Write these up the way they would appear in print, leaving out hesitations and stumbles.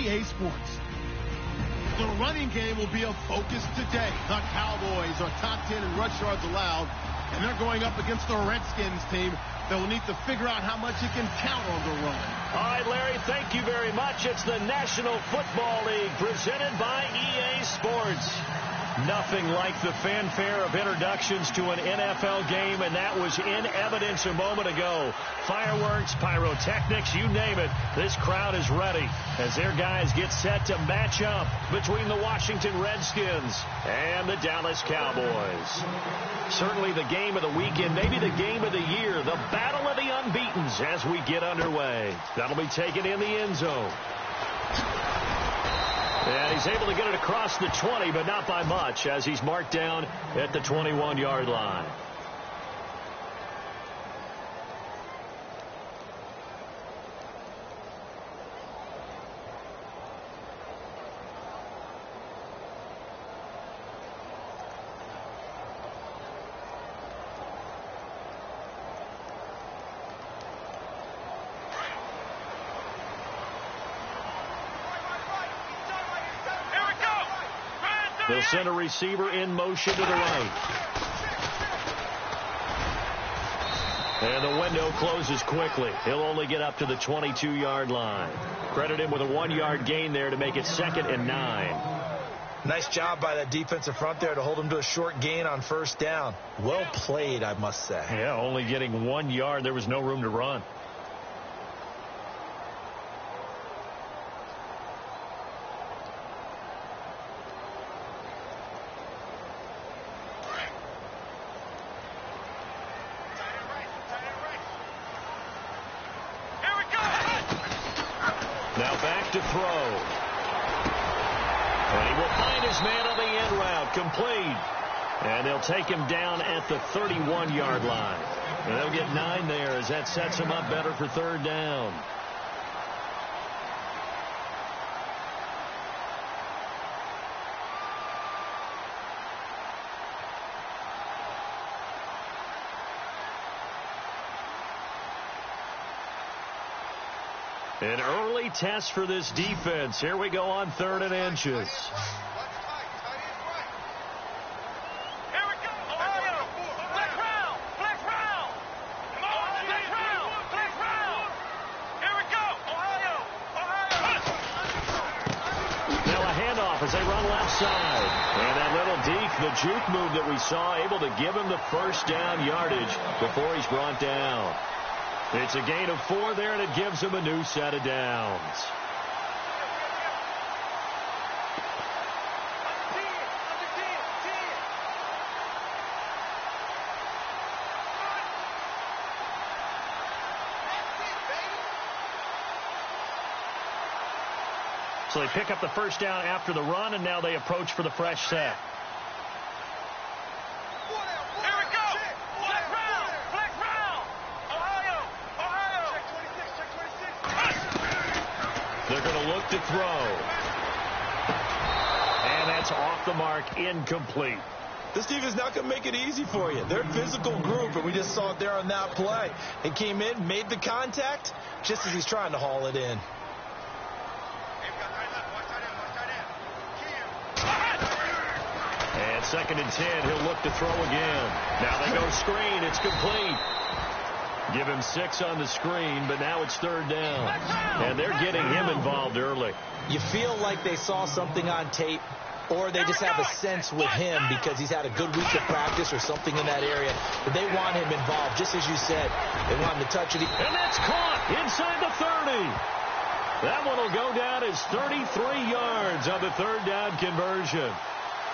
EA Sports. The running game will be a focus today. The Cowboys are top 10 in rush yards allowed, and they're going up against the Redskins team that will need to figure out how much it can count on the run. All right, Larry, thank you very much. It's the National Football League presented by EA Sports. Nothing like the fanfare of introductions to an NFL game, and that was in evidence a moment ago. Fireworks, pyrotechnics, you name it. This crowd is ready as their guys get set to match up between the Washington Redskins and the Dallas Cowboys. Certainly the game of the weekend, maybe the game of the year, the battle of the unbeatens as we get underway. That'll be taken in the end zone. And he's able to get it across the 20, but not by much, as he's marked down at the 21-yard line. They'll send a receiver in motion to the right. And the window closes quickly. He'll only get up to the 22-yard line. Credit him with a 1-yard gain there to make it 2nd and 9. Nice job by that defensive front there to hold him to a short gain on first down. Well played, I must say. Yeah, only getting 1 yard. There was no room to run. Now back to throw. And he will find his man on the end route. Complete. And they'll take him down at the 31-yard line. And they'll get 9 there as that sets him up better for 3rd down. An early test for this defense. Here we go on 3rd and inches. Here we go. Ohio. Flex round. Flex round. Come on. Flex round. Flex round. Here we go. Ohio. Ohio. Now a handoff as they run left side. And that little deke, the juke move that we saw, able to give him the first down yardage before he's brought down. It's a gain of 4 there, and it gives him a new set of downs. So they pick up the first down after the run, and now they approach for the fresh set. They're going to look to throw. And that's off the mark, incomplete. This team is not going to make it easy for you. They're a physical group, and we just saw it there on that play. He came in, made the contact, just as he's trying to haul it in. And 2nd and 10, he'll look to throw again. Now they go screen, it's complete. Give him 6 on the screen, but now it's 3rd down. And they're getting him involved early. You feel like they saw something on tape, or they just have a sense with him because he's had a good week of practice or something in that area. But they want him involved, just as you said. They want him to touch it. And that's caught inside the 30. That one will go down as 33 yards on the 3rd down conversion.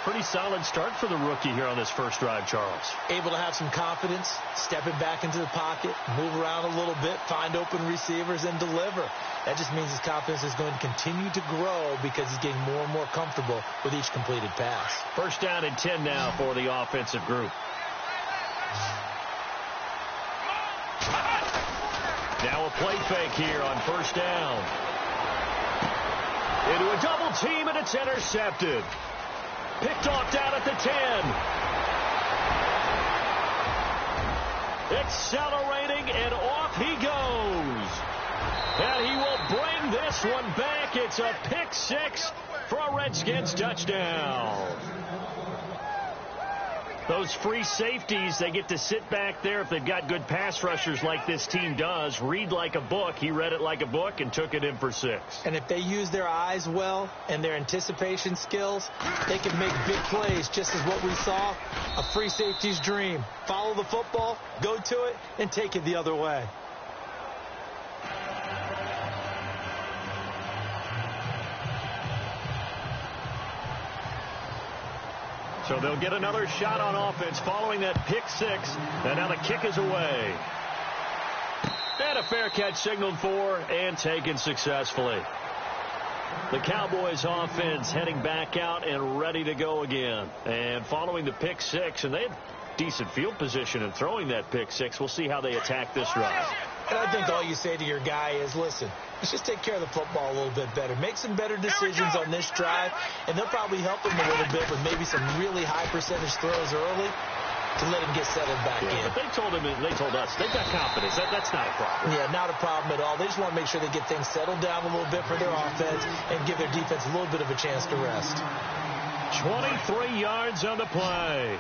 Pretty solid start for the rookie here on this first drive, Charles. Able to have some confidence, stepping back into the pocket, move around a little bit, find open receivers, and deliver. That just means his confidence is going to continue to grow because he's getting more and more comfortable with each completed pass. First down and 10 now for the offensive group. Now a play fake here on first down. Into a double team, and it's intercepted. Picked off down at the 10. Accelerating, and off he goes. And he will bring bring this one back. It's a pick six for a Redskins touchdown. Those free safeties, they get to sit back there if they've got good pass rushers like this team does. Read like a book. He read it like a book and took it in for 6. And if they use their eyes well and their anticipation skills, they can make big plays, just as what we saw, a free safety's dream. Follow the football, go to it, and take it the other way. So they'll get another shot on offense following that pick six. And now the kick is away. And a fair catch signaled for and taken successfully. The Cowboys offense heading back out and ready to go again. And following the pick six, and they had decent field position in throwing that pick six. We'll see how they attack this drive. And I think all you say to your guy is, listen, let's just take care of the football a little bit better. Make some better decisions on this drive, and they'll probably help him a little bit with maybe some really high percentage throws early to let him get settled back in. But they told us, they've got confidence. That's not a problem. Yeah, not a problem at all. They just want to make sure they get things settled down a little bit for their offense and give their defense a little bit of a chance to rest. 23 yards on the play.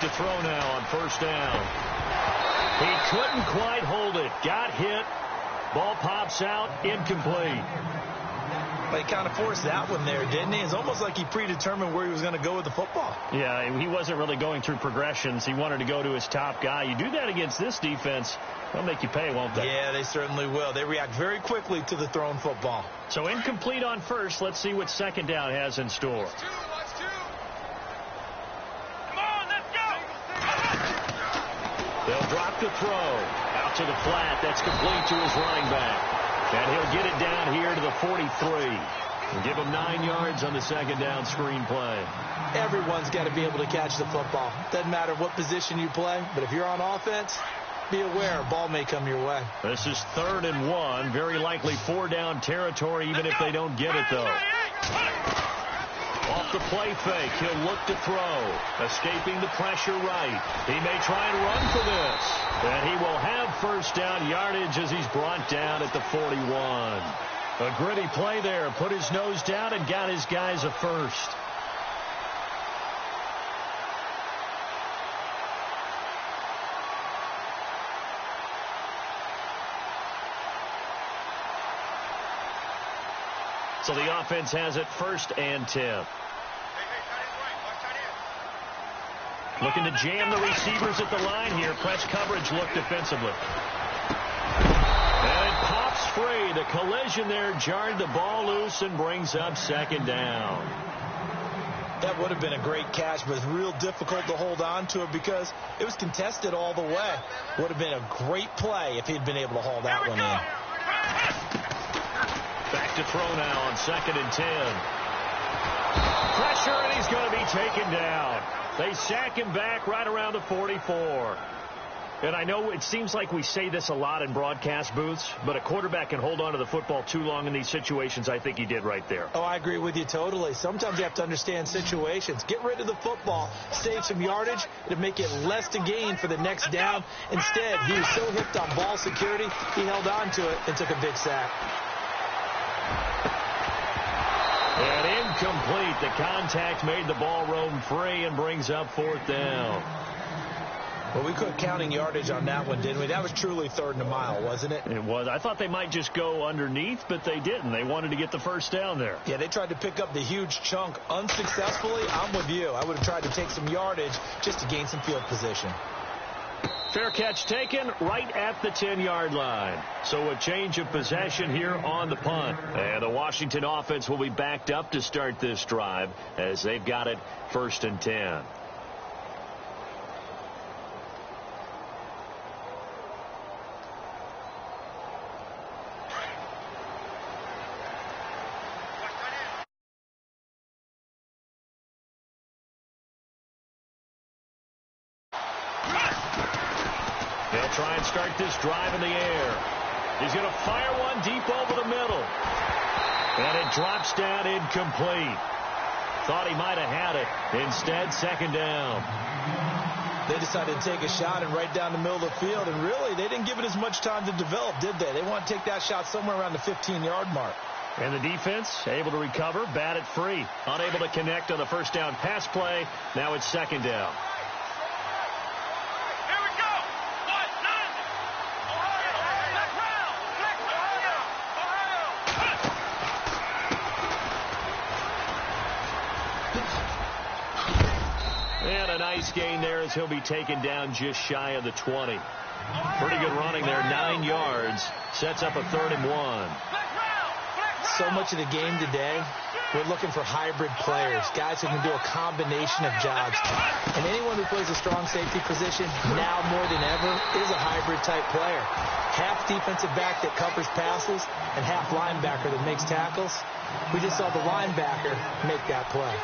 To throw now on first down. He couldn't quite hold it. Got hit. Ball pops out. Incomplete. But he kind of forced that one there, didn't he? It's almost like he predetermined where he was going to go with the football. Yeah, he wasn't really going through progressions. He wanted to go to his top guy. You do that against this defense, they'll make you pay, won't they? Yeah, they certainly will. They react very quickly to the thrown football. So incomplete on first. Let's see what second down has in store. They'll drop the throw. Out to the flat. That's complete to his running back. And he'll get it down here to the 43. And give him 9 yards on the second down screen play. Everyone's got to be able to catch the football. Doesn't matter what position you play, but if you're on offense, be aware a ball may come your way. This is 3rd and 1. Very likely 4-down territory, even if they don't get it, though. Off the play fake, he'll look to throw. Escaping the pressure right. He may try and run for this. And he will have first down yardage as he's brought down at the 41. A gritty play there. Put his nose down and got his guys a first. So the offense has it 1st and 10. Looking to jam the receivers at the line here. Press coverage look defensively. And it pops free. The collision there jarred the ball loose and brings up 2nd down. That would have been a great catch, but it's real difficult to hold on to it because it was contested all the way. Would have been a great play if he'd been able to haul that one in. Back to throw now on 2nd and 10. Pressure, and he's going to be taken down. They sack him back right around the 44. And I know it seems like we say this a lot in broadcast booths, but a quarterback can hold on to the football too long in these situations. I think he did right there. Oh, I agree with you totally. Sometimes you have to understand situations. Get rid of the football. Save some yardage. It'll make it less to gain for the next down. Instead, he was so hooked on ball security, he held on to it and took a big sack. And incomplete. The contact made the ball roam free and brings up 4th down. Well, we quit counting yardage on that one, didn't we? That was truly 3rd and a mile, wasn't it? It was. I thought they might just go underneath, but they didn't. They wanted to get the first down there. Yeah, they tried to pick up the huge chunk unsuccessfully. I'm with you. I would have tried to take some yardage just to gain some field position. Fair catch taken right at the 10-yard line. So a change of possession here on the punt. And the Washington offense will be backed up to start this drive as they've got it 1st and 10. They'll try and start this drive in the air. He's going to fire one deep over the middle. And it drops down incomplete. Thought he might have had it. Instead, second down. They decided to take a shot and right down the middle of the field, and really, they didn't give it as much time to develop, did they? They want to take that shot somewhere around the 15-yard mark. And the defense able to recover, bat it free. Unable to connect on the first down pass play. Now it's second down. Here we go. 1-9. Ohio. Black round. Ohio. And a nice gain there as he'll be taken down just shy of the 20. Pretty good running there, 9 yards. Sets up a 3rd and 1. So much of the game today, we're looking for hybrid players, guys who can do a combination of jobs. And anyone who plays a strong safety position, now more than ever, is a hybrid-type player. Half defensive back that covers passes and half linebacker that makes tackles. We just saw the linebacker make that play.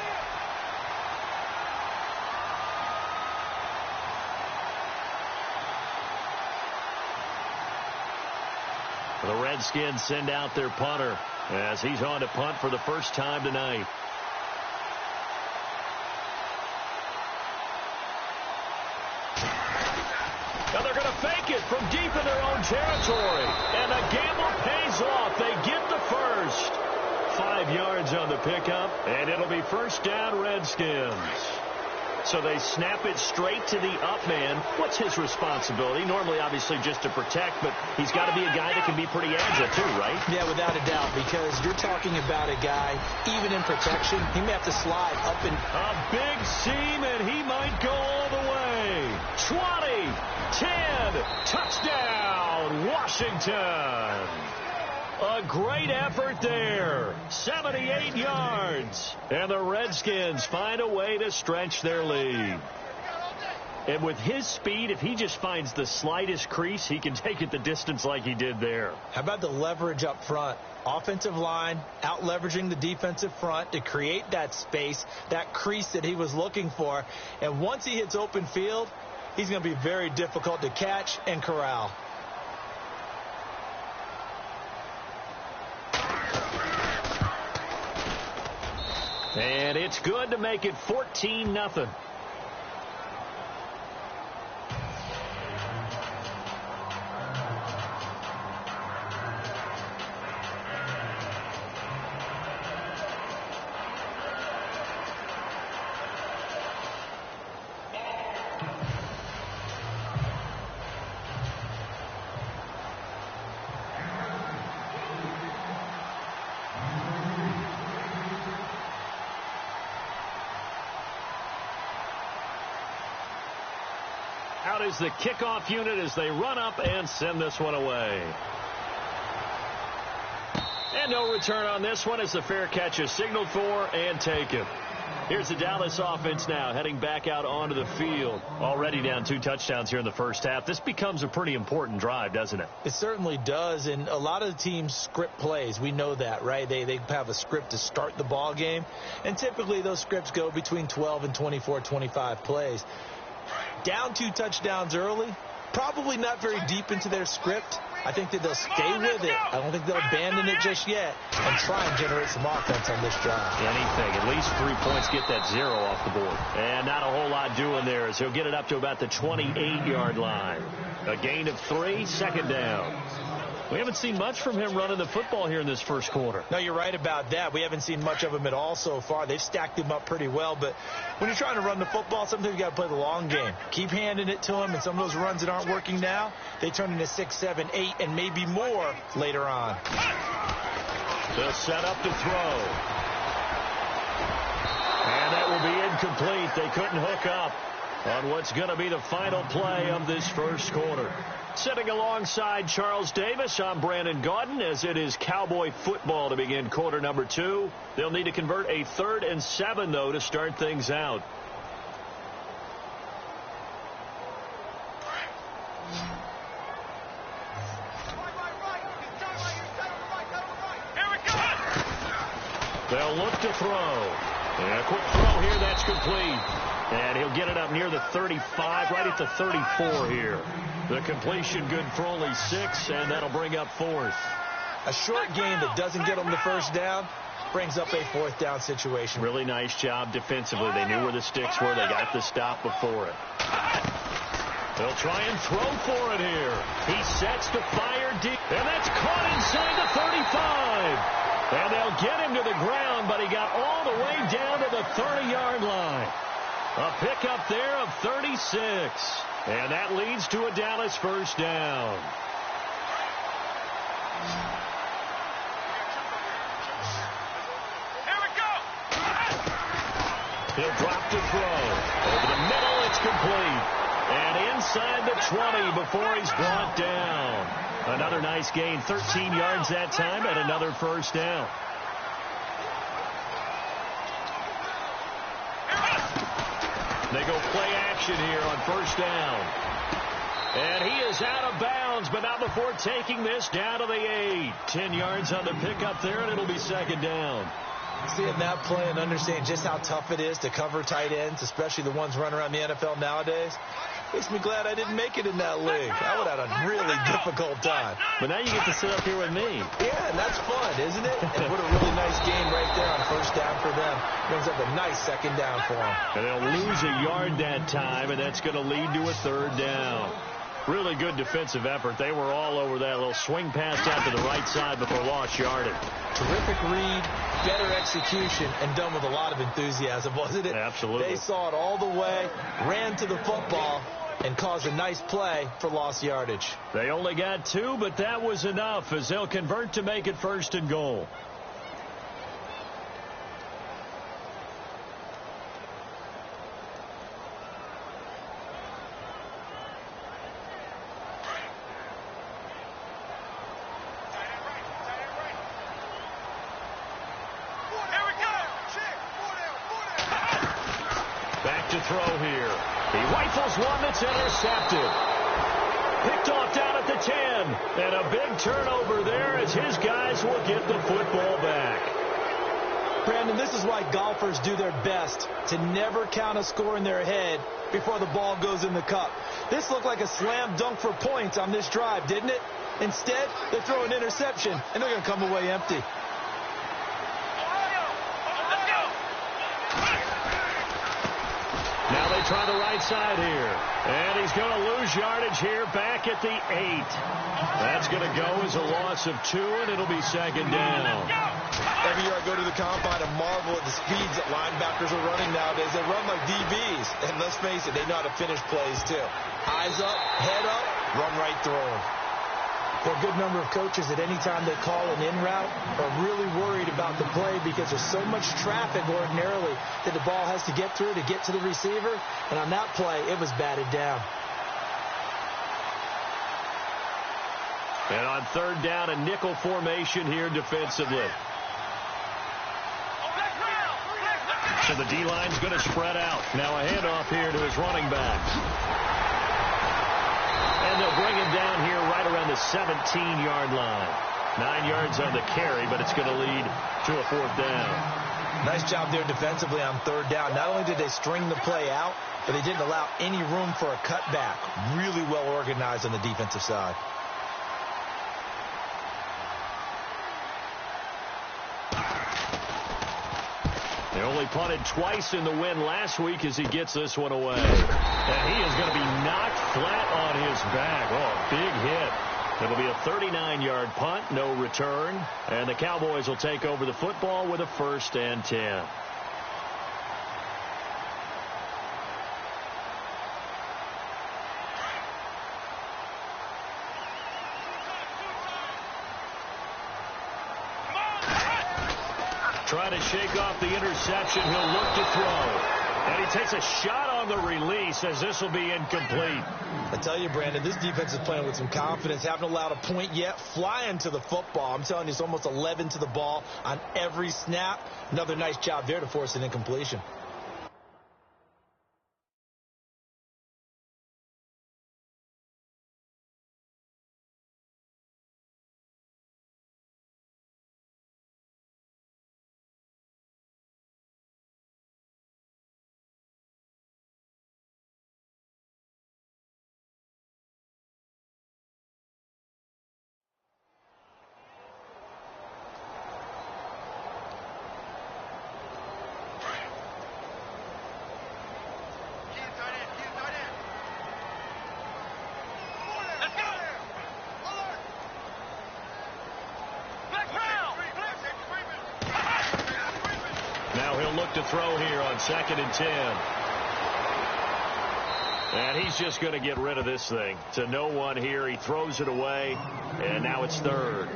The Redskins send out their punter as he's on to punt for the first time tonight. Now they're going to fake it from deep in their own territory. And the gamble pays off. They get the first. 5 yards on the pickup, and it'll be first down Redskins. So they snap it straight to the up man. What's his responsibility? Normally, obviously, just to protect, but he's got to be a guy that can be pretty agile, too, right? Yeah, without a doubt, because you're talking about a guy, even in protection, he may have to slide up and... A big seam, and he might go all the way. 20, 10, touchdown, Washington. A great effort there. 78 yards. And the Redskins find a way to stretch their lead. And with his speed, if he just finds the slightest crease, he can take it the distance like he did there. How about the leverage up front? Offensive line out leveraging the defensive front to create that space, that crease that he was looking for. And once he hits open field, he's going to be very difficult to catch and corral. And it's good to make it 14-0. Out is the kickoff unit as they run up and send this one away. And no return on this one as the fair catch is signaled for and taken. Here's the Dallas offense now heading back out onto the field. Already down 2 touchdowns here in the first half. This becomes a pretty important drive, doesn't it? It certainly does, and a lot of the teams script plays. We know that, right? They have a script to start the ball game, and typically those scripts go between 12 and 24, 25 plays. Down 2 touchdowns early, probably not very deep into their script. I think that they'll stay with it. I don't think they'll abandon it just yet and try and generate some offense on this drive. Anything. At least 3 points, get that 0 off the board. And not a whole lot doing there as he'll get it up to about the 28-yard line. A gain of 3, second down. We haven't seen much from him running the football here in this first quarter. No, you're right about that. We haven't seen much of him at all so far. They've stacked him up pretty well, but when you're trying to run the football, sometimes you got to play the long game. Keep handing it to him, and some of those runs that aren't working now, they turn into 6, 7, 8, and maybe more later on. They'll set up to throw. And that will be incomplete. They couldn't hook up on what's going to be the final play of this first quarter. Sitting alongside Charles Davis, I'm Brandon Gaudin as it is Cowboy football to begin quarter number 2. They'll need to convert a 3rd and 7, though, to start things out. Here we go. They'll look to throw. And a quick throw here, that's complete. And he'll get it up near the 35, right at the 34 here. The completion good for only 6, and that'll bring up 4th. A short gain that doesn't get them the first down brings up a 4th down situation. Really nice job defensively. They knew where the sticks were. They got the stop before it. They'll try and throw for it here. He sets to fire deep, and that's caught inside the 35. And they'll get him to the ground, but he got all the way down to the 30-yard line. A pickup there of 36. And that leads to a Dallas first down. Here we go. He'll drop to throw. Over the middle, it's complete. And inside the 20 before he's brought down. Another nice gain, 13 yards that time, and another first down. They go play action here on first down. And he is out of bounds, but not before taking this down to the 8. 10 yards on the pickup there, and it'll be second down. Seeing that play and understanding just how tough it is to cover tight ends, especially the ones running around the NFL nowadays, makes me glad I didn't make it in that league. I would have had a really difficult time. But now you get to sit up here with me. Yeah, and that's fun, isn't it? And what a really nice game right there on first down for them. Brings up a nice second down for them. And they'll lose a yard that time, and that's going to lead to a third down. Really good defensive effort. They were all over that little swing pass out to the right side before lost yardage. Terrific read, better execution, and done with a lot of enthusiasm, wasn't it? Absolutely. They saw it all the way, ran to the football, and caused a nice play for lost yardage. They only got 2, but that was enough as they'll convert to make it first and goal. To throw here. He rifles one that's intercepted. Picked off down at the 10. And a big turnover there as his guys will get the football back. Brandon, this is why golfers do their best to never count a score in their head before the ball goes in the cup. This looked like a slam dunk for points on this drive, didn't it? Instead, they throw an interception, and they're going to come away empty. Now they try the right side here. And he's going to lose yardage here back at the 8. That's going to go as a loss of 2, and it'll be second down. Every year I go to the combine and marvel at the speeds that linebackers are running nowadays. They run like DBs. And let's face it, they know how to finish plays too. Eyes up, head up, run right through them. There are a good number of coaches at any time they call an in route are really worried about the play because there's so much traffic ordinarily that the ball has to get through to get to the receiver. And on that play, it was batted down. And on third down, a nickel formation here defensively. So the D-line's going to spread out. Now a handoff here to his running back. And they'll bring him down here right around the 17-yard line. 9 yards on the carry, but it's going to lead to a fourth down. Nice job there defensively on third down. Not only did they string the play out, but they didn't allow any room for a cutback. Really well organized on the defensive side. They only punted twice in the win last week as he gets this one away. And he is going to be knocked flat on his back. Oh, big hit. It'll be a 39-yard punt, no return. And the Cowboys will take over the football with a 1st and 10. Trying to shake off the interception. He'll look to throw. And he takes a shot on the release as this will be incomplete. I tell you, Brandon, this defense is playing with some confidence. Haven't allowed a point yet. Flying to the football. I'm telling you, it's almost 11 to the ball on every snap. Another nice job there to force an incompletion. So he'll look to throw here on 2nd and 10. And he's just going to get rid of this thing. To no one here. He throws it away, and now it's 3rd.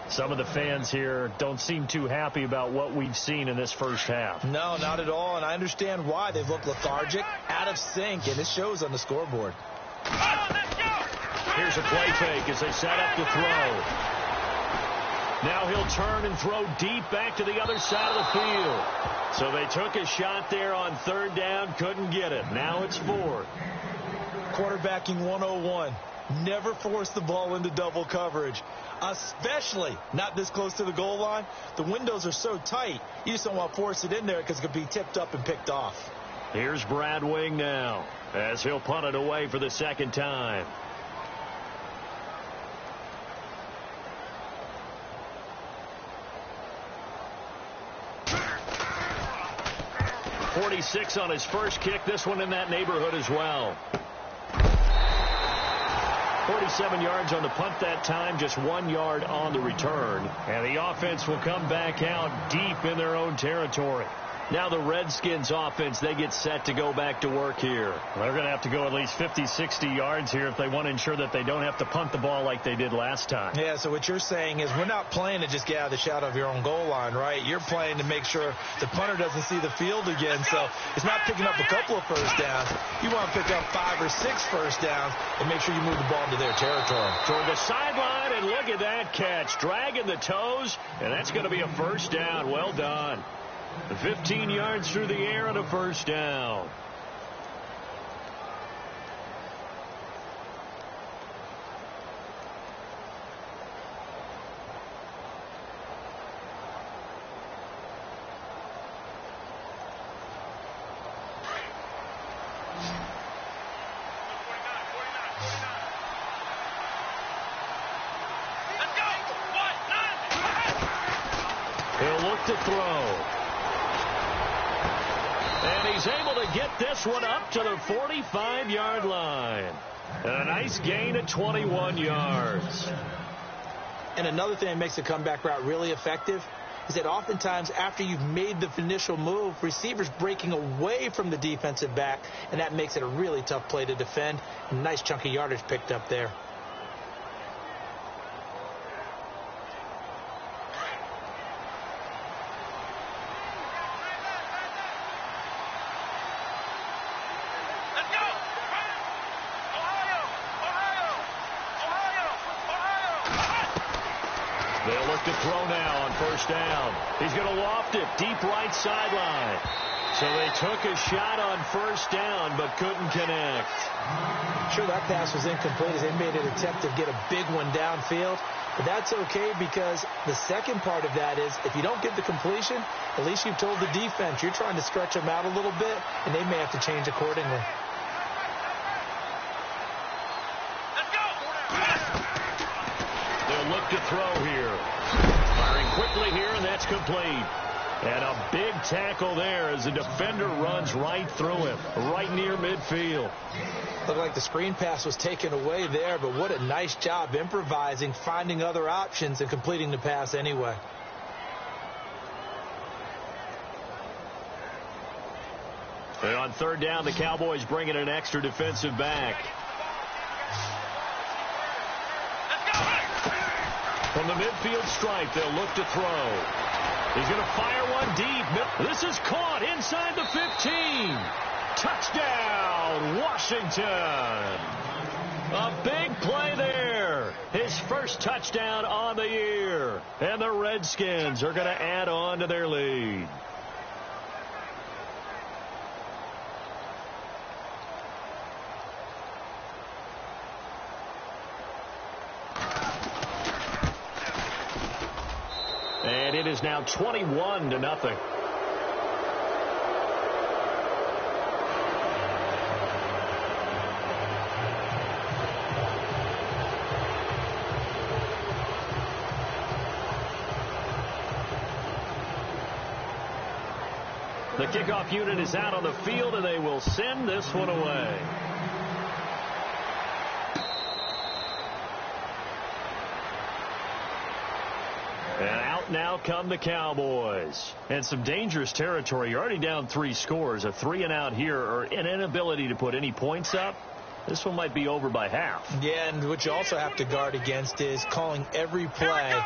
Some of the fans here don't seem too happy about what we've seen in this first half. No, not at all, and I understand why. They've looked lethargic, out of sync, and it shows on the scoreboard. Here's a play fake as they set up to throw. Now he'll turn and throw deep back to the other side of the field. So they took a shot there on 3rd down, couldn't get it. Now it's 4th. Quarterbacking 101. Never force the ball into double coverage, especially not this close to the goal line. The windows are so tight, you just don't want to force it in there because it could be tipped up and picked off. Here's Brad Wing now as he'll punt it away for the 2nd time. .46 on his first kick. This one in that neighborhood as well. 47 yards on the punt that time, just 1 yard on the return. And the offense will come back out deep in their own territory. Now the Redskins offense, they get set to go back to work here. They're going to have to go at least 50, 60 yards here if they want to ensure that they don't have to punt the ball like they did last time. Yeah, so what you're saying is we're not playing to just get out of the shadow of your own goal line, right? You're playing to make sure the punter doesn't see the field again. So it's not picking up a couple of first downs. You want to pick up 5 or 6 first downs and make sure you move the ball into their territory. Toward the sideline, and look at that catch. Dragging the toes, and that's going to be a first down. Well done. 15 yards through the air and a first down. He'll look to throw. And he's able to get this one up to the 45-yard line. And a nice gain of 21 yards. And another thing that makes the comeback route really effective is that oftentimes after you've made the initial move, receivers breaking away from the defensive back, and that makes it a really tough play to defend. A nice chunk of yardage picked up there. They'll look to throw now on first down. He's going to loft it deep right sideline. So they took a shot on first down but couldn't connect. Sure, that pass was incomplete as they made an attempt to get a big one downfield. But that's okay because the second part of that is if you don't get the completion, at least you've told the defense you're trying to stretch them out a little bit, and they may have to change accordingly. They'll look to throw here. Firing quickly here, and that's complete. And a big tackle there as the defender runs right through him, right near midfield. Looked like the screen pass was taken away there, but what a nice job improvising, finding other options, and completing the pass anyway. And on third down, the Cowboys bring in an extra defensive back. From the midfield stripe, they'll look to throw. He's going to fire one deep. This is caught inside the 15. Touchdown, Washington. A big play there. His first touchdown on the year. And the Redskins are going to add on to their lead. And it is now 21-0. The kickoff unit is out on the field, and they will send this one away. And out now now come the Cowboys. And some dangerous territory. You're already down 3 scores. A 3-and-out here, or an inability to put any points up. This one might be over by half. Yeah, and what you also have to guard against is calling every play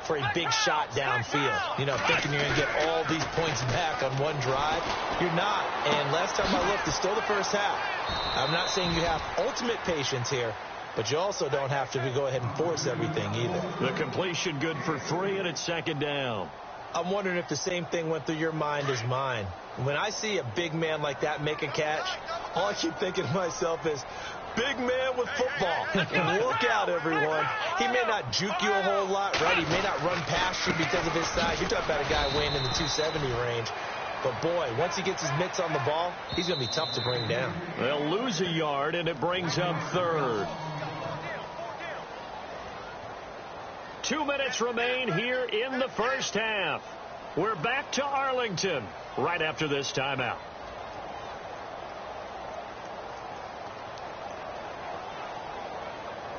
for a big shot downfield. You know, thinking you're going to get all these points back on one drive. You're not. And last time I looked, it's still the first half. I'm not saying you have ultimate patience here, but you also don't have to go ahead and force everything either. The completion good for 3, and it's 2nd down. I'm wondering if the same thing went through your mind as mine. When I see a big man like that make a catch, all I keep thinking to myself is, big man with football. Look out, everyone. He may not juke you a whole lot, right? He may not run past you because of his size. You're talking about a guy weighing in the 270 range. But, boy, once he gets his mitts on the ball, he's going to be tough to bring down. They'll lose a yard, and it brings up 3rd. 2 minutes remain here in the first half. We're back to Arlington right after this timeout.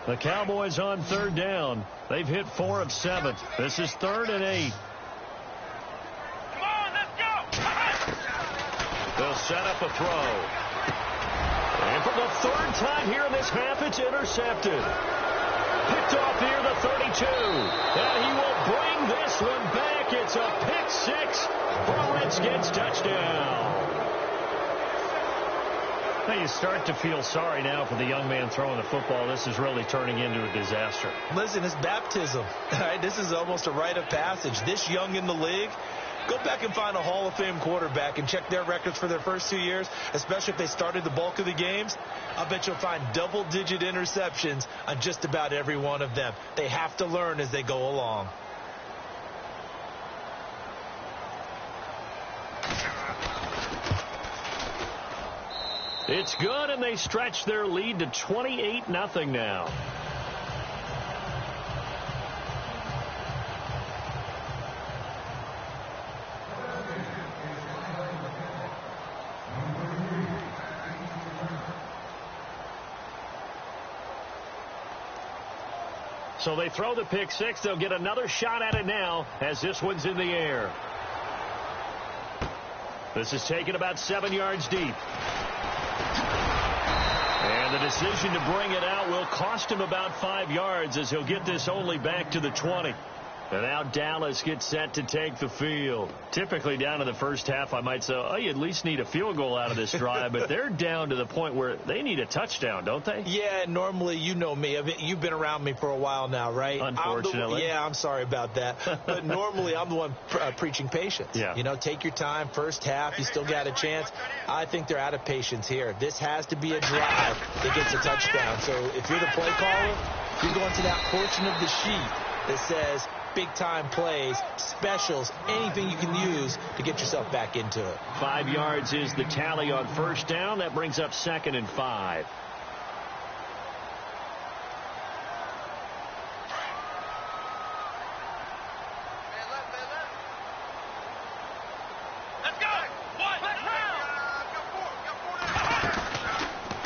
The Cowboys on 3rd down. They've hit 4 of 7. This is 3rd and 8. Come on, let's go. They'll set up a throw. And for the 3rd time here in this half, it's intercepted. Picked off near the 32. And he will bring this one back. It's a pick 6 for a Redskins touchdown. Now you start to feel sorry now for the young man throwing the football. This is really turning into a disaster. Listen, it's baptism. All right? This is almost a rite of passage. This young in the league, go back and find a Hall of Fame quarterback and check their records for their first 2 years, especially if they started the bulk of the games. I bet you'll find double-digit interceptions on just about every one of them. They have to learn as they go along. It's good, and they stretch their lead to 28-0 now. So they throw the pick 6. They'll get another shot at it now as this one's in the air. This is taken about 7 yards deep. And the decision to bring it out will cost him about 5 yards as he'll get this only back to the 20. And now Dallas gets set to take the field. Typically down in the first half, I might say, oh, you at least need a field goal out of this drive. But they're down to the point where they need a touchdown, don't they? Yeah, normally, you know me. I mean, you've been around me for a while now, right? Unfortunately. I'm sorry about that. But normally, I'm the one preaching patience. Yeah. You know, take your time. First half, you still got a chance. I think they're out of patience here. This has to be a drive that gets a touchdown. So if you're the play caller, you're going to that portion of the sheet that says big-time plays, specials, anything you can use to get yourself back into it. 5 yards is the tally on first down. That brings up 2nd and 5. Let's go.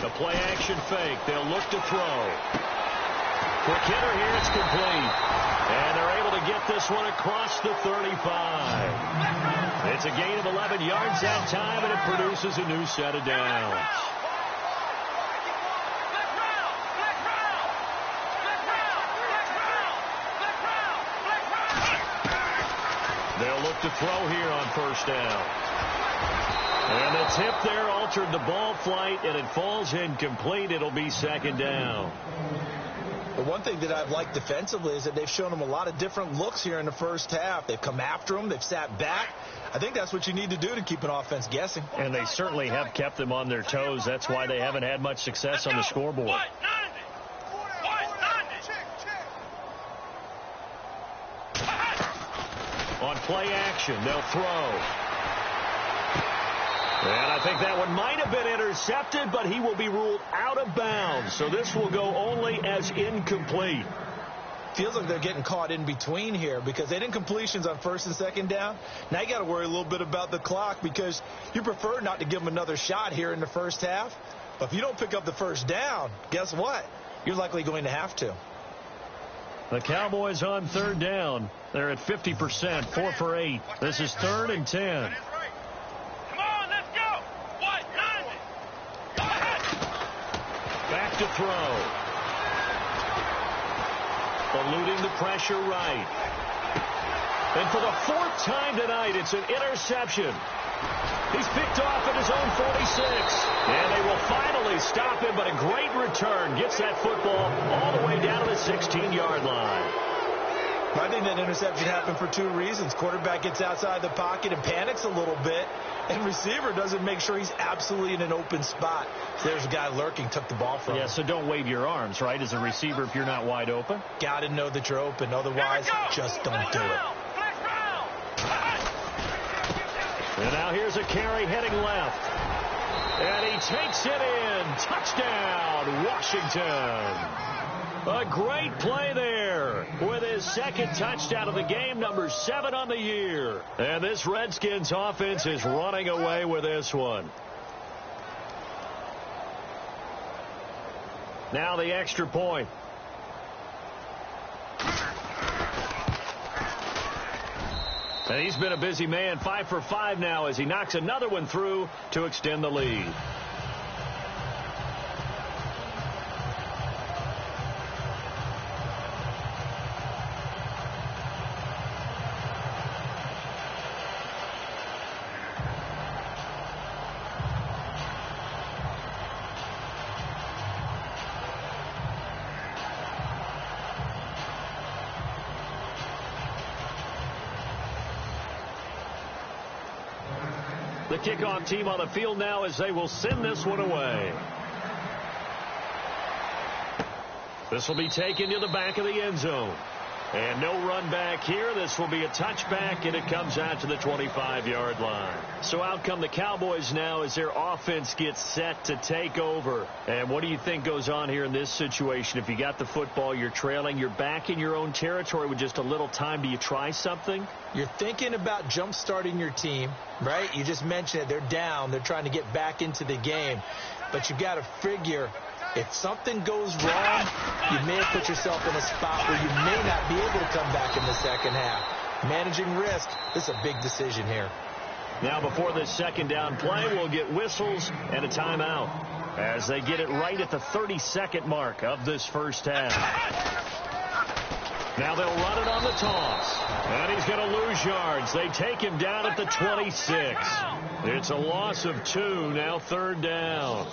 The play-action fake. They'll look to throw. Quick hitter here. It's complete. And they're able to get this one across the 35. It's a gain of 11 yards that time, and it produces a new set of downs. They'll look to throw here on first down. And the tip there altered the ball flight, and it falls incomplete. It'll be 2nd down. The one thing that I've liked defensively is that they've shown them a lot of different looks here in the first half. They've come after them. They've sat back. I think that's what you need to do to keep an offense guessing. And they certainly have kept them on their toes. That's why they haven't had much success on the scoreboard. On play action, they'll throw. And I think that one might have been intercepted, but he will be ruled out of bounds. So this will go only as incomplete. Feels like they're getting caught in between here because they didn't completions on first and second down. Now you got to worry a little bit about the clock because you prefer not to give them another shot here in the first half. But if you don't pick up the first down, guess what? You're likely going to have to. The Cowboys on third down. They're at 50%, 4 for 8. This is 3rd and 10. Come on, let's go. What? Back to throw. Eluding the pressure right. And for the 4th time tonight, it's an interception. He's picked off at his own 46. And they will finally stop him, but a great return gets that football all the way down to the 16-yard line. I think that interception happened for 2 reasons. Quarterback gets outside the pocket and panics a little bit, and receiver doesn't make sure he's absolutely in an open spot. There's a guy lurking, took the ball from him. Yeah, so don't wave your arms, right, as a receiver if you're not wide open. Got to know that you're open. Otherwise, just don't do it. And now here's a carry heading left. And he takes it in. Touchdown, Washington. A great play there with his 2nd touchdown of the game, number 7 on the year. And this Redskins offense is running away with this one. Now the extra point. And he's been a busy man, 5 for 5 now as he knocks another one through to extend the lead. The kickoff team on the field now as they will send this one away. This will be taken to the back of the end zone. And no run back here. This will be a touchback, and it comes out to the 25-yard line. So out come the Cowboys now as their offense gets set to take over. And what do you think goes on here in this situation? If you got the football, you're trailing, you're back in your own territory with just a little time. Do you try something? You're thinking about jump-starting your team, right? You just mentioned it. They're down. They're trying to get back into the game. But you've got to figure, if something goes wrong, you may have put yourself in a spot where you may not be able to come back in the second half. Managing risk, this is a big decision here. Now before this 2nd down play, we'll get whistles and a timeout as they get it right at the 32nd mark of this first half. Now they'll run it on the toss. And he's going to lose yards. They take him down at the 26. It's a loss of 2, now 3rd down.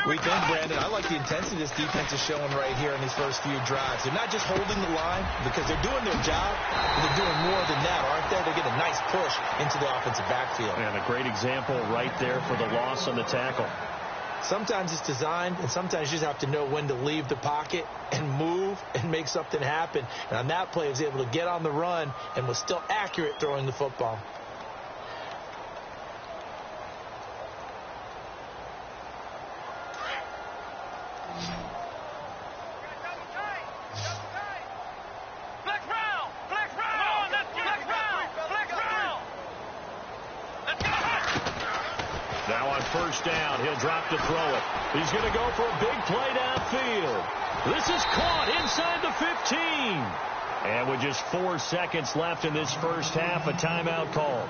We think, Brandon, I like the intensity this defense is showing right here in these first few drives. They're not just holding the line because they're doing their job, but they're doing more than that, aren't they? They get a nice push into the offensive backfield. And a great example right there for the loss on the tackle. Sometimes it's designed, and sometimes you just have to know when to leave the pocket and move and make something happen. And on that play, he was able to get on the run and was still accurate throwing the football. Now on 1st down, he'll drop to throw it. He's going to go for a big play downfield. This is caught inside the 15. And with just 4 seconds left in this first half, a timeout called.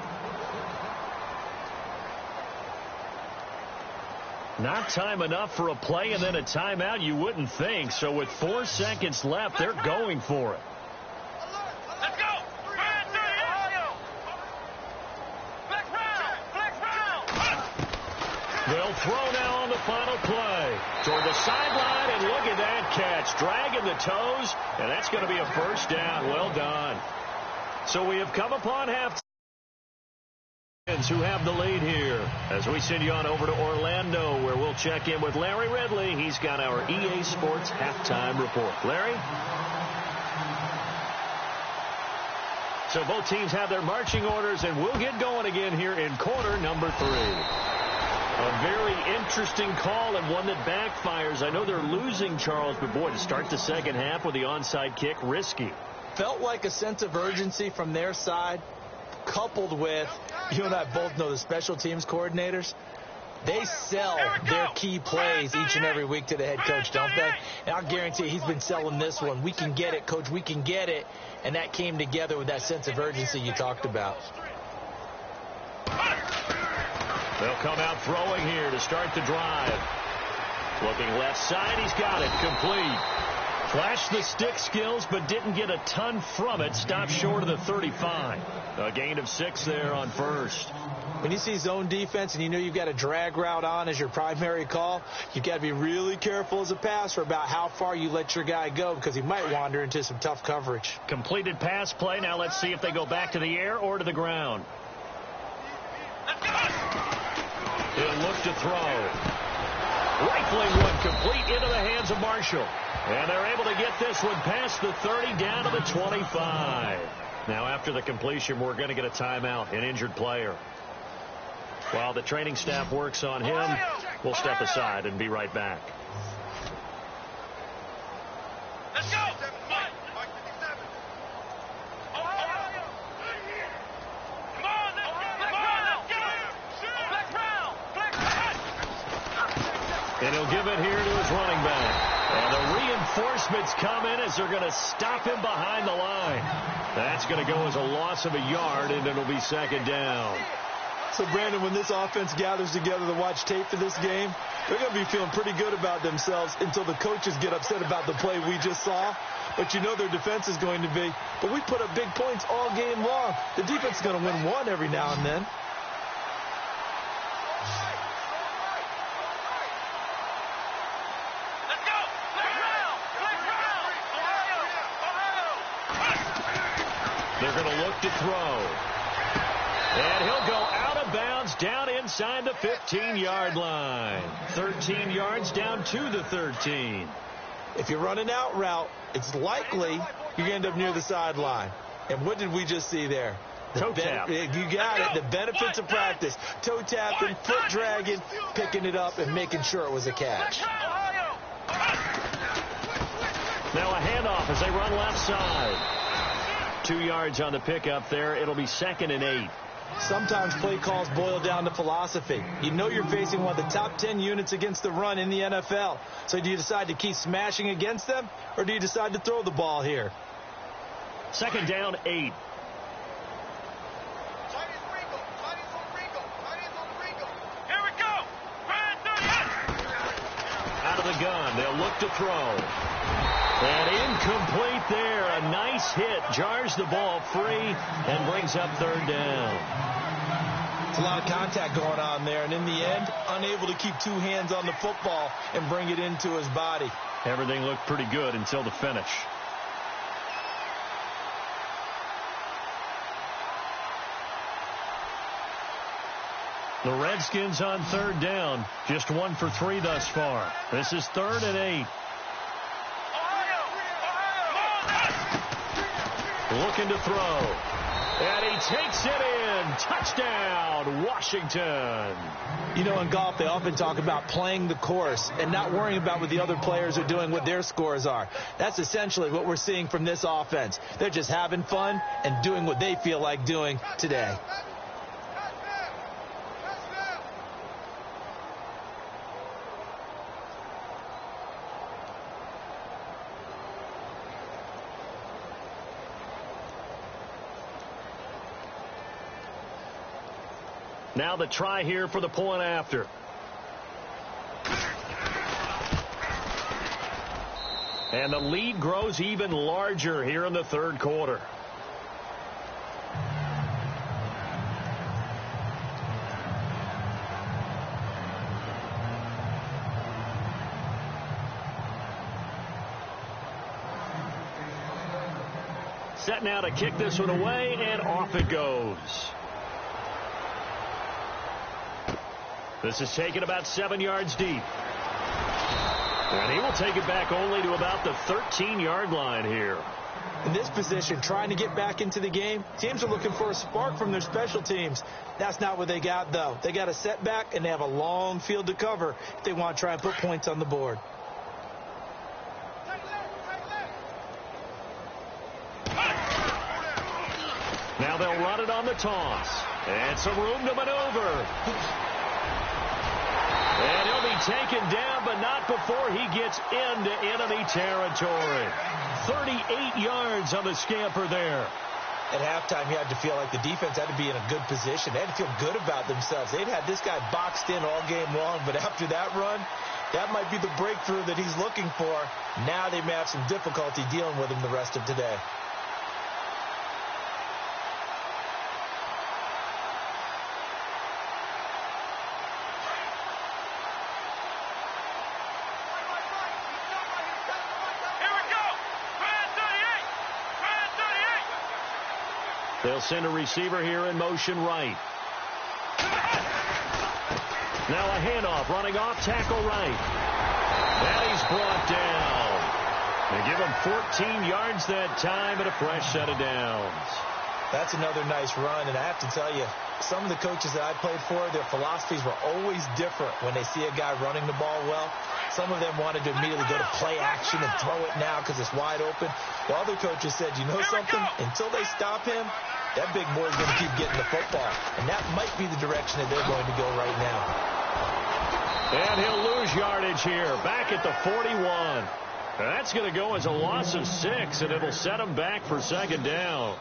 Not time enough for a play and then a timeout, you wouldn't think. So with 4 seconds left, they're going for it. Let's go. They'll throw now on the final play toward the sideline, and look at that catch, dragging the toes, and that's going to be a 1st down. Well done. So we have come upon half who have the lead here as we send you on over to Orlando, where we'll check in with Larry Ridley. He's got our EA Sports halftime report. Larry? So both teams have their marching orders, and we'll get going again here in quarter number 3. A very interesting call and one that backfires. I know they're losing, Charles, but boy, to start the second half with the onside kick, risky. Felt like a sense of urgency from their side, coupled with, you and I both know the special teams coordinators, They sell their key plays each and every week to the head coach, don't they? And I'll guarantee you he's been selling this one. We can get it, coach. We can get it. And that came together with that sense of urgency you talked about. They'll come out throwing here to start the drive. Looking left side. He's got it. Complete. Flashed the stick skills, but didn't get a ton from it. Stopped short of the 35. A gain of 6 there on first. When you see zone defense and you know you've got a drag route on as your primary call, you've got to be really careful as a passer about how far you let your guy go because he might wander into some tough coverage. Completed pass play. Now let's see if they go back to the air or to the ground. He'll look to throw. Rifling one complete into the hands of Marshall. And they're able to get this one past the 30 down to the 25. Now after the completion, we're going to get a timeout, an injured player. While the training staff works on him, we'll step aside and be right back. Let's go. And he'll give it here to his running back. And the reinforcements come in as they're going to stop him behind the line. That's going to go as a loss of a yard, and it'll be second down. So, Brandon, when this offense gathers together to watch tape for this game, they're going to be feeling pretty good about themselves until the coaches get upset about the play we just saw. But you know their defense is going to be. But we put up big points all game long. The defense is going to win one every now and then. They're going to look to throw. And he'll go out of bounds down inside the 15-yard line. 13 yards down to the 13. If you're running out route, it's likely you're going to end up near the sideline. And what did we just see there? Toe tap. You got it. The benefits of practice. Toe tapping, foot dragging, picking it up, and making sure it was a catch. Now a handoff as they run left side. 2 yards on the pickup there. It'll be 2nd and 8. Sometimes play calls boil down to philosophy. You know you're facing one of the top 10 units against the run in the NFL. So do you decide to keep smashing against them, or do you decide to throw the ball here? 2nd down, 8. Here we go. Out of the gun. They'll look to throw. And incomplete there. A nice hit. Jars the ball free and brings up 3rd down. It's a lot of contact going on there. And in the end, unable to keep 2 hands on the football and bring it into his body. Everything looked pretty good until the finish. The Redskins on 3rd down. Just 1 for 3 thus far. This is 3rd and 8. Looking to throw. And he takes it in. Touchdown, Washington. You know, in golf, they often talk about playing the course and not worrying about what the other players are doing, what their scores are. That's essentially what we're seeing from this offense. They're just having fun and doing what they feel like doing today. Now the try here for the point after. And the lead grows even larger here in the 3rd quarter. Set now to kick this one away, and off it goes. This is taken about 7 yards deep. And he will take it back only to about the 13-yard line here. In this position, trying to get back into the game, teams are looking for a spark from their special teams. That's not what they got, though. They got a setback, and they have a long field to cover if they want to try and put points on the board. Now they'll run it on the toss. And some room to maneuver. And he'll be taken down, but not before he gets into enemy territory. 38 yards on the scamper there. At halftime, you had to feel like the defense had to be in a good position. They had to feel good about themselves. They'd had this guy boxed in all game long, but after that run, that might be the breakthrough that he's looking for. Now they may have some difficulty dealing with him the rest of today. They'll send a receiver here in motion right. Now a handoff, running off tackle right. And he's brought down. They give him 14 yards that time and a fresh set of downs. That's another nice run, and I have to tell you, some of the coaches that I played for, their philosophies were always different when they see a guy running the ball well. Some of them wanted to immediately go to play action and throw it now because it's wide open. While other coaches said, you know something? Until they stop him, that big boy's going to keep getting the football. And that might be the direction that they're going to go right now. And he'll lose yardage here, back at the 41. That's going to go as a loss of 6, and it'll set him back for second down.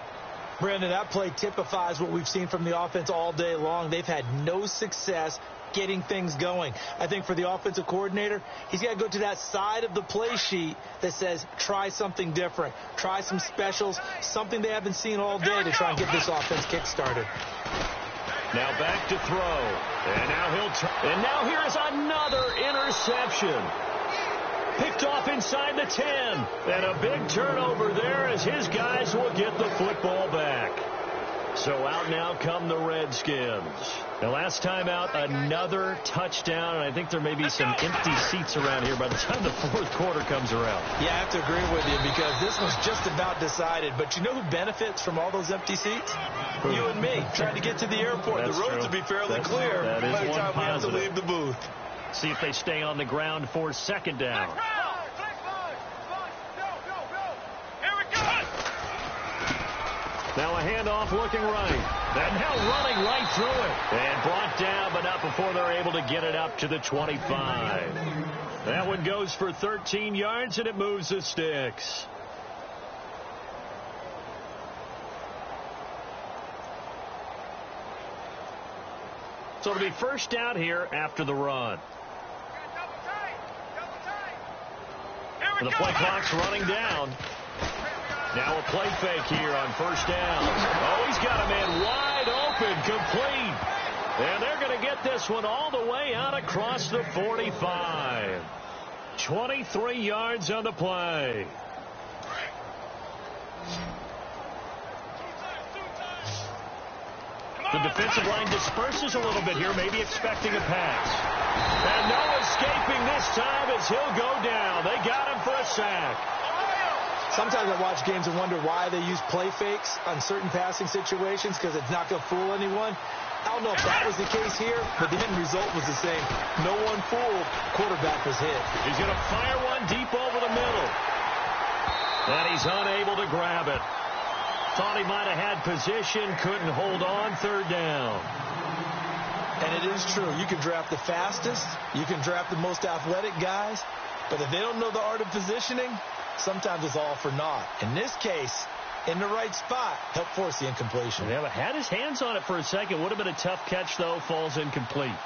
Brandon, that play typifies what we've seen from the offense all day long. They've had no success getting things going. I think for the offensive coordinator, he's got to go to that side of the play sheet that says try something different, try some specials, something they haven't seen all day to try and get this offense kick-started. Now back to throw. And now here's another interception. Picked off inside the 10. And a big turnover there as his guys will get the football back. So out now come the Redskins. The last time out, another touchdown, and I think there may be some empty seats around here by the time the fourth quarter comes around. Yeah, I have to agree with you because this was just about decided. But you know who benefits from all those empty seats? You and me, trying to get to the airport. That's the roads true. will be fairly clear by the time we have to leave the booth. See if they stay on the ground for second down. Now a handoff looking right. And now running right through it. And brought down, but not before they're able to get it up to the 25. That one goes for 13 yards, and it moves the sticks. So it'll be first down here after the run. The play clock's running down. Now a play fake here on first down. Oh, he's got a man wide open, complete. And they're going to get this one all the way out across the 45. 23 yards on the play. The defensive line disperses a little bit here, maybe expecting a pass. And no escaping this time as he'll go down. They got him for a sack. Sometimes I watch games and wonder why they use play fakes on certain passing situations because it's not going to fool anyone. I don't know if that was the case here, but the end result was the same. No one fooled. Quarterback was hit. He's going to fire one deep over the middle. And he's unable to grab it. Thought he might have had position, couldn't hold on, third down. And it is true. You can draft the fastest. You can draft the most athletic guys. But if they don't know the art of positioning, sometimes it's all for naught. In this case, in the right spot, helped force the incompletion. Yeah, but had his hands on it for a second. Would have been a tough catch, though. Falls incomplete.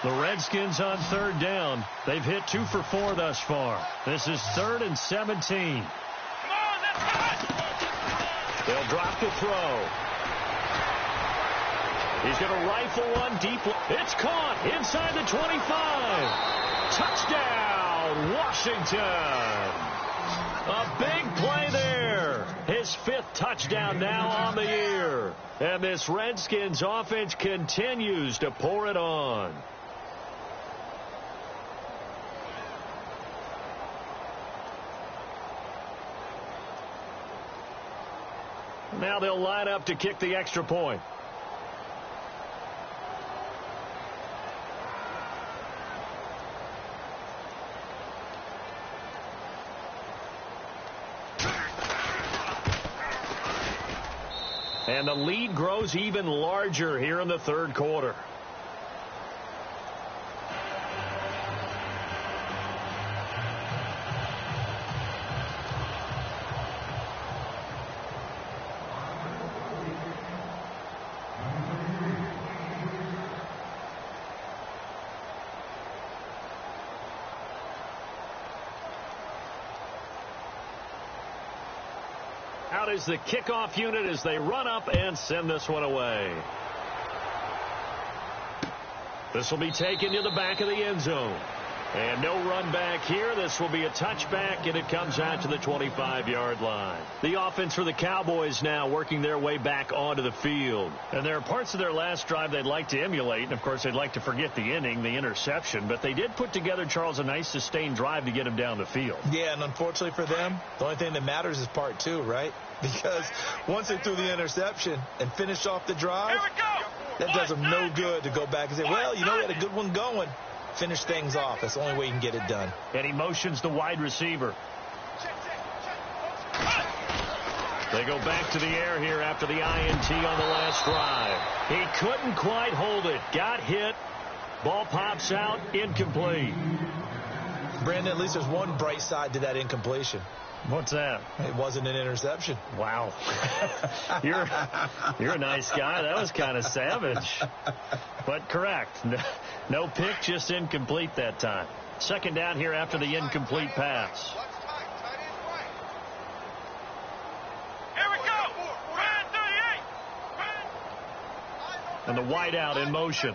The Redskins on third down. They've hit 2 for 4 thus far. This is 3rd and 17. They'll drop the throw. He's going to rifle one deep. It's caught inside the 25. Touchdown, Washington. A big play there. His 5th touchdown now on the year. And this Redskins offense continues to pour it on. Now they'll line up to kick the extra point. And the lead grows even larger here in the third quarter. Out is the kickoff unit as they run up and send this one away. This will be taken to the back of the end zone. And no run back here. This will be a touchback, and it comes out to the 25-yard line. The offense for the Cowboys now working their way back onto the field. And there are parts of their last drive they'd like to emulate. And, of course, they'd like to forget the inning, the interception. But they did put together, Charles, a nice sustained drive to get him down the field. Yeah, and unfortunately for them, the only thing that matters is part two, right? Because once they threw the interception and finished off the drive, that does them no good to go back and say, well, you know, we had a good one going. Finish things off. That's the only way you can get it done. And he motions the wide receiver. They go back to the air here after the INT on the last drive. He couldn't quite hold it. Got hit. Ball pops out. Incomplete. Brandon, at least there's one bright side to that incompletion. What's that? It wasn't an interception. Wow. You're a nice guy. That was kind of savage. But correct. No pick, just incomplete that time. Second down here after the incomplete pass. Here we go. Ryan 38. And the wideout in motion.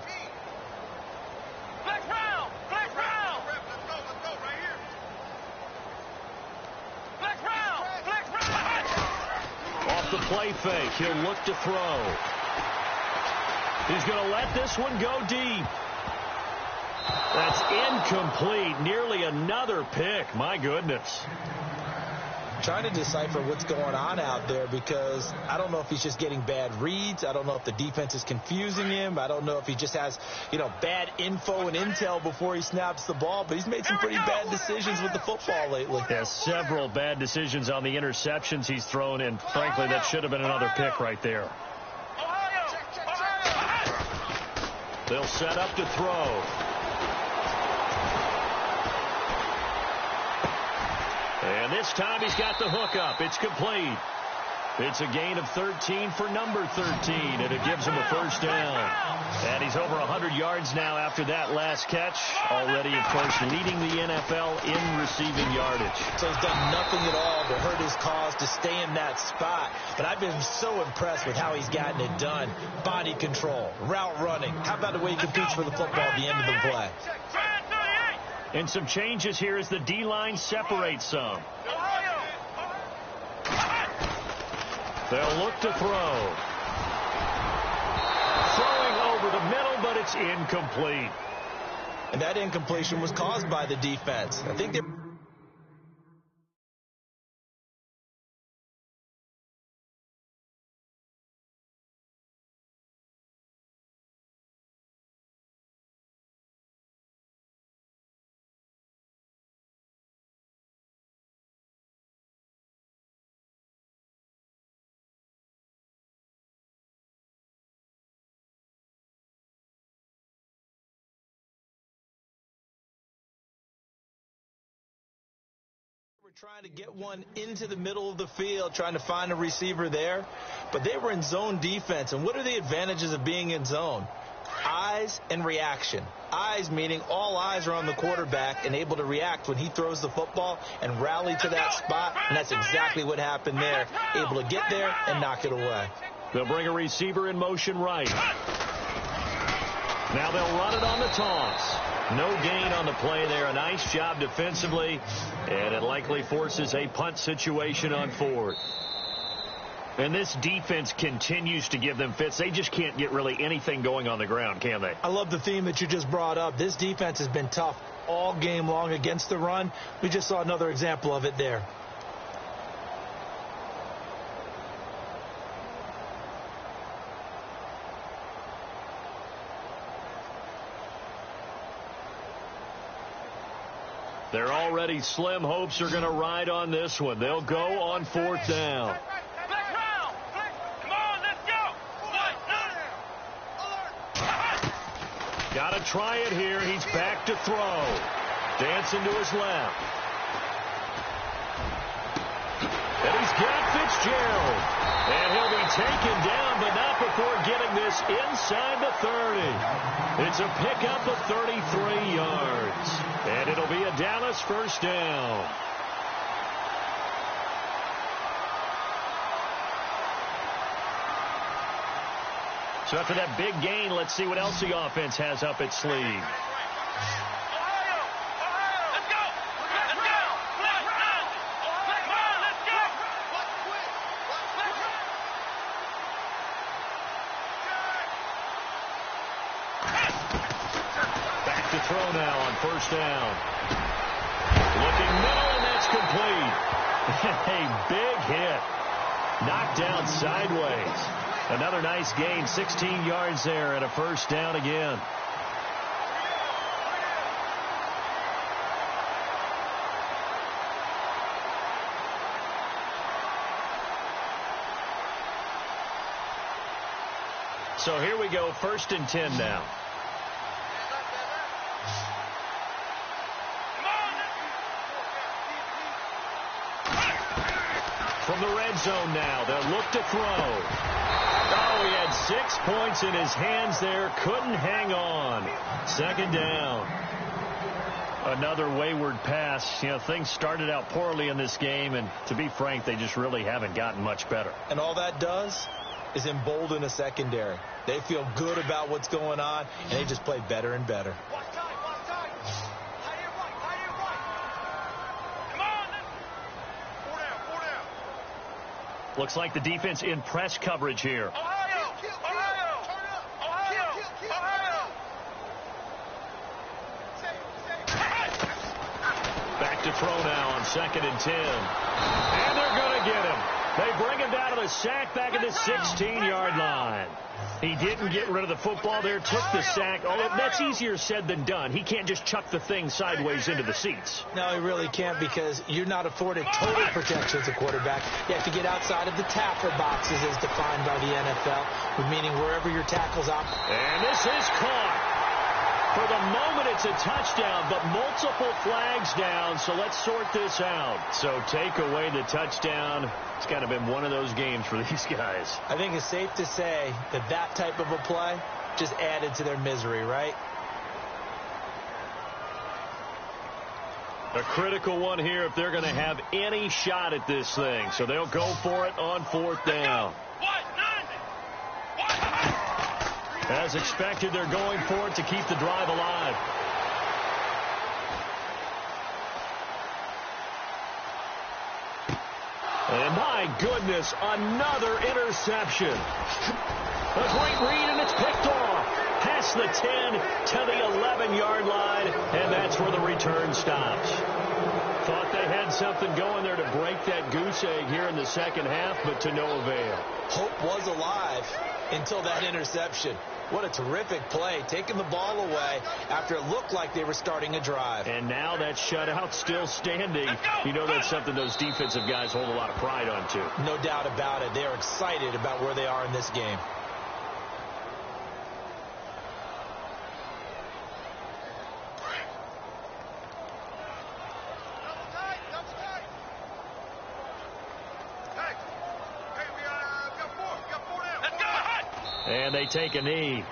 Flex round. Flex round. Flex round. Flex round. Off the play fake. He'll look to throw. He's going to let this one go deep. That's incomplete. Nearly another pick. My goodness. Trying to decipher what's going on out there because I don't know if he's just getting bad reads. I don't know if the defense is confusing him. I don't know if he just has, bad info and intel before he snaps the ball. But he's made some pretty bad decisions with the football lately. Yeah, several bad decisions on the interceptions he's thrown, and frankly, that should have been another pick right there. They'll set up to throw. And this time he's got the hook up. It's complete. It's a gain of 13 for number 13, and it gives him a first down. And he's over 100 yards now after that last catch. Already, of course, leading the NFL in receiving yardage. So he's done nothing at all to hurt his cause to stay in that spot. But I've been so impressed with how he's gotten it done. Body control, route running. How about the way he competes for the football at the end of the play? And some changes here as the D-line separates some. They'll look to throw. Throwing over the middle, but it's incomplete. And that incompletion was caused by the defense. I think trying to get one into the middle of the field, trying to find a receiver there. But they were in zone defense. And what are the advantages of being in zone? Eyes and reaction. Eyes meaning all eyes are on the quarterback and able to react when he throws the football and rally to that spot. And that's exactly what happened there. Able to get there and knock it away. They'll bring a receiver in motion right. Now they'll run it on the toss. No gain on the play there. A nice job defensively, and it likely forces a punt situation on fourth. And this defense continues to give them fits. They just can't get really anything going on the ground, can they? I love the theme that you just brought up. This defense has been tough all game long against the run. We just saw another example of it there. They're already slim hopes are going to ride on this one. They'll go on fourth down. Come on, let's Got to try it here. He's back to throw. Dancing to his left. And he's got Fitzgerald. And he'll be taken down, but not before getting this inside the 30. It's a pickup of 33 yards. And it'll be a Dallas first down. So after that big gain, let's see what else the offense has up its sleeve. Back to throw now on first down. Looking middle, and that's complete. A big hit. Knocked down sideways. Another nice gain, 16 yards there, and a first down again. So here we go, 1st and 10 now. From the red zone now, they'll look to throw. Oh, he had 6 points in his hands there. Couldn't hang on. 2nd down. Another wayward pass. You know, things started out poorly in this game, and to be frank, they just really haven't gotten much better. And all that does is embolden a secondary. They feel good about what's going on, and they just play better and better. Looks like the defense in press coverage here. Back to throw now on 2nd and 10. And they're going to get him. They bring him down to the sack back at the 16-yard line. He didn't get rid of the football there, took the sack. Although that's easier said than done. He can't just chuck the thing sideways into the seats. No, he really can't, because you're not afforded total protection as a quarterback. You have to get outside of the tackle boxes as defined by the NFL, meaning wherever your tackle's out. And this is caught. For the moment, it's a touchdown, but multiple flags down, so let's sort this out. So take away the touchdown. It's kind of been one of those games for these guys. I think it's safe to say that that type of a play just added to their misery, right? A critical one here if they're going to have any shot at this thing. So they'll go for it on 4th down. As expected, they're going for it to keep the drive alive. And my goodness, another interception. A great read, and it's picked off. Past the 10 to the 11-yard line, and that's where the return stops. Thought they had something going there to break that goose egg here in the second half, but to no avail. Hope was alive until that interception. What a terrific play, taking the ball away after it looked like they were starting a drive. And now that shutout still standing. You know that's something those defensive guys hold a lot of pride on, too. No doubt about it. They are excited about where they are in this game. And they take a knee.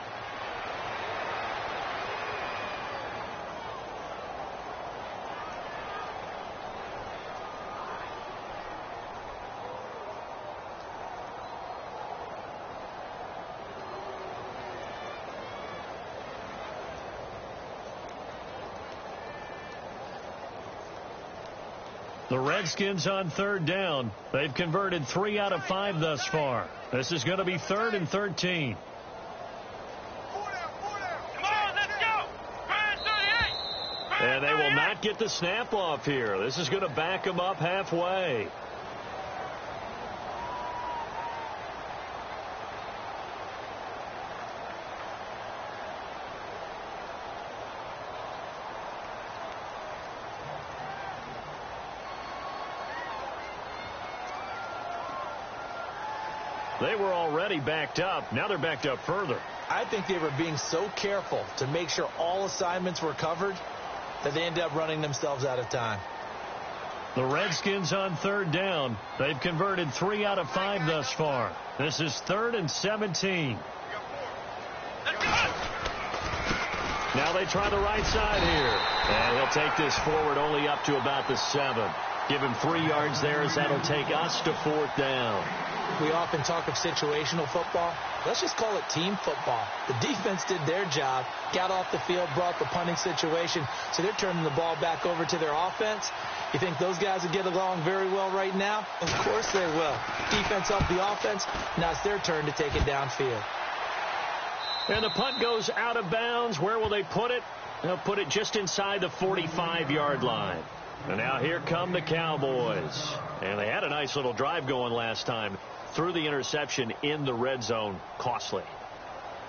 The Redskins on 3rd down. They've converted 3 out of 5 thus far. This is going to be 3rd and 13. And they will not get the snap off here. This is going to back them up halfway. They were already backed up. Now they're backed up further. I think they were being so careful to make sure all assignments were covered that they ended up running themselves out of time. The Redskins on third down. They've converted 3 out of 5 thus far. This is 3rd and 17. Now they try the right side here. And he'll take this forward only up to about the 7. Give him 3 yards there as that'll take us to 4th down. We often talk of situational football. Let's just call it team football. The defense did their job, got off the field, brought the punting situation, so they're turning the ball back over to their offense. You think those guys will get along very well right now? Of course they will. Defense helped the offense. Now it's their turn to take it downfield. And the punt goes out of bounds. Where will they put it? They'll put it just inside the 45-yard line. And now here come the Cowboys. And they had a nice little drive going last time. Threw the interception in the red zone. Costly.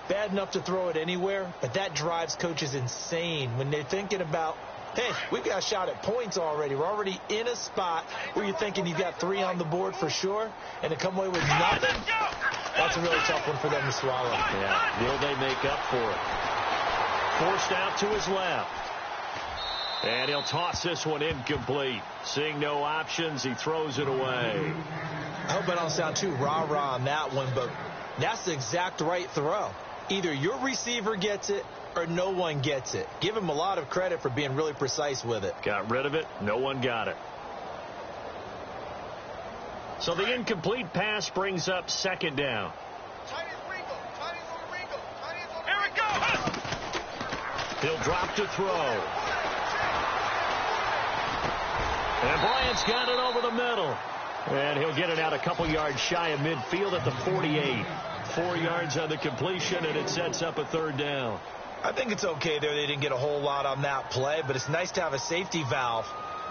Bad enough to throw it anywhere, but that drives coaches insane when they're thinking about, hey, we've got a shot at points already. We're already in a spot where you're thinking you've got 3 on the board for sure, and to come away with nothing, that's a really tough one for them to swallow. Yeah, will they make up for it? Forced out to his left. And he'll toss this one incomplete. Seeing no options, he throws it away. I hope I don't sound too rah-rah on that one, but that's the exact right throw. Either your receiver gets it or no one gets it. Give him a lot of credit for being really precise with it. Got rid of it. No one got it. So the incomplete pass brings up 2nd down. Here we go. He'll drop to throw. And Bryant's got it over the middle. And he'll get it out a couple yards shy of midfield at the 48. 4 yards on the completion, and it sets up a 3rd down. I think it's okay there. They didn't get a whole lot on that play, but it's nice to have a safety valve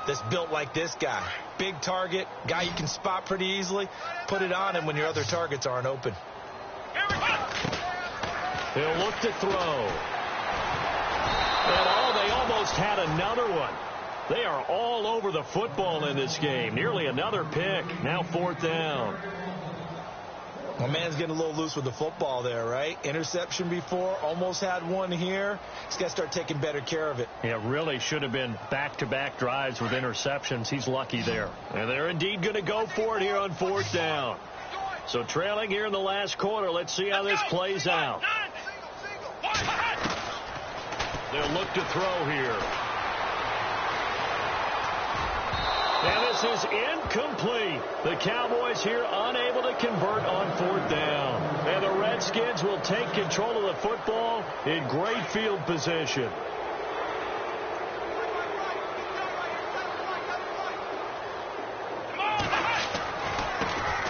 that's built like this guy. Big target, guy you can spot pretty easily. Put it on him when your other targets aren't open. He'll look to throw. And they almost had another one. They are all over the football in this game. Nearly another pick. Now 4th down. My man's getting a little loose with the football there, right? Interception before, almost had one here. He's got to start taking better care of it. Yeah, really should have been back-to-back drives with interceptions. He's lucky there. And they're indeed going to go for it here on 4th down. So trailing here in the last quarter. Let's see how this plays out. They'll look to throw here. And this is incomplete. The Cowboys here unable to convert on 4th down. And the Redskins will take control of the football in great field position.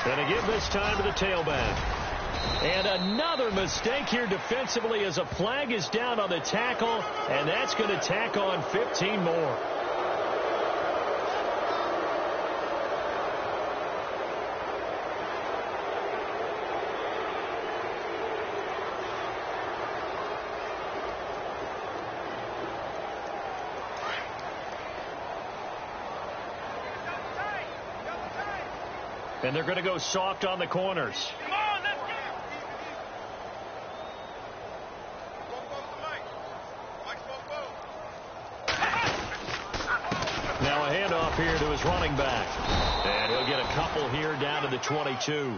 Going to give this time to the tailback. And another mistake here defensively as a flag is down on the tackle. And that's going to tack on 15 more. And they're going to go soft on the corners. Come on, let's go. Now a handoff here to his running back. And he'll get a couple here down to the 22.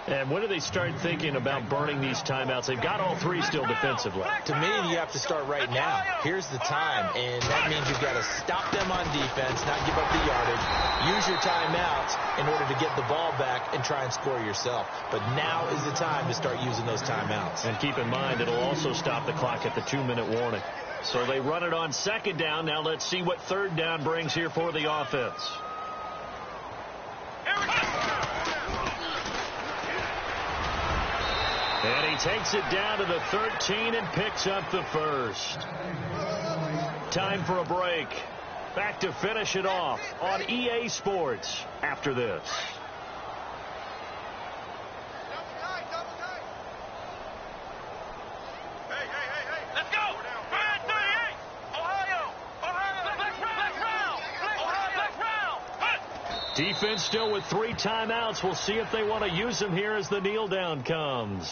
And when do they start thinking about burning these timeouts? They've got all 3 still defensively. To me, you have to start right now. Here's the time, and that means you've got to stop them on defense, not give up the yardage, use your timeouts in order to get the ball back and try and score yourself. But now is the time to start using those timeouts. And keep in mind, it'll also stop the clock at the 2-minute warning. So they run it on 2nd down. Now let's see what 3rd down brings here for the offense. And he takes it down to the 13 and picks up the 1st. Time for a break. Back to finish it off on EA Sports after this. Let's go. Ryan 38. Ohio. Flex round. Ohio. Flex round. Defense still with 3 timeouts. We'll see if they want to use them here as the kneel down comes.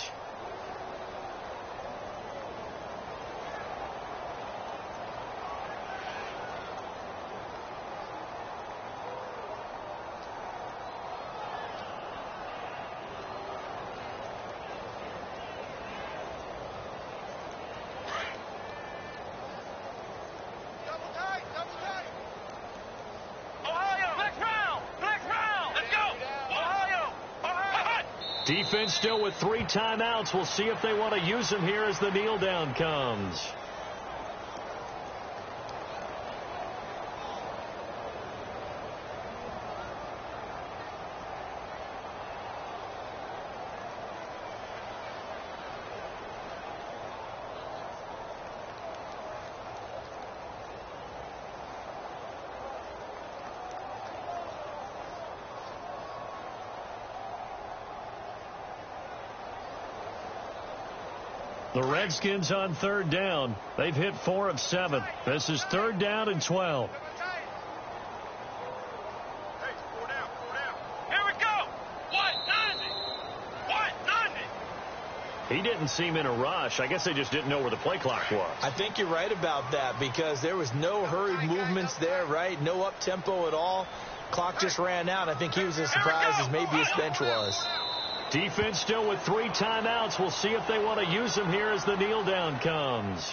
Defense still with 3 timeouts. We'll see if they want to use them here as the kneel down comes. The Redskins on 3rd down. They've hit 4 of 7. This is 3rd down and 12. Here we go. 190. He didn't seem in a rush. I guess they just didn't know where the play clock was. I think you're right about that because there was no hurried movements there, right? No up-tempo at all. Clock just ran out. I think he was as surprised as maybe his bench was. Defense still with 3 timeouts. We'll see if they want to use them here as the kneel down comes.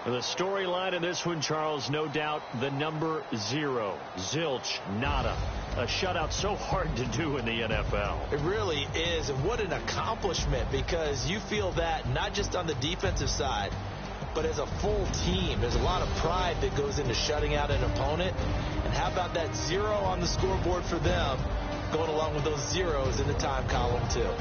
The storyline in this one, Charles, no doubt the number 0. Zilch, nada. A shutout so hard to do in the NFL. It really is. And what an accomplishment, because you feel that not just on the defensive side, but as a full team. There's a lot of pride that goes into shutting out an opponent. And how about that 0 on the scoreboard for them, going along with those zeros in the time column, too.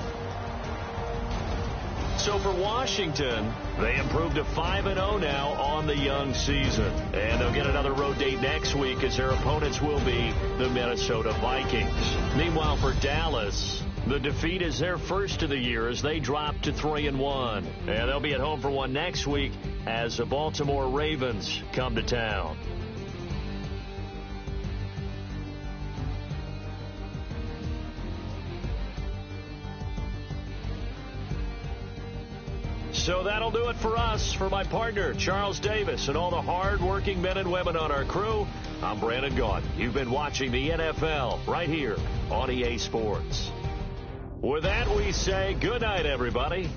So for Washington, they improved to 5-0 now on the young season. And they'll get another road date next week as their opponents will be the Minnesota Vikings. Meanwhile, for Dallas, the defeat is their first of the year as they drop to 3-1. And they'll be at home for one next week as the Baltimore Ravens come to town. So that'll do it for us. For my partner, Charles Davis, and all the hard-working men and women on our crew, I'm Brandon Gaudin. You've been watching the NFL right here on EA Sports. With that, we say good night, everybody.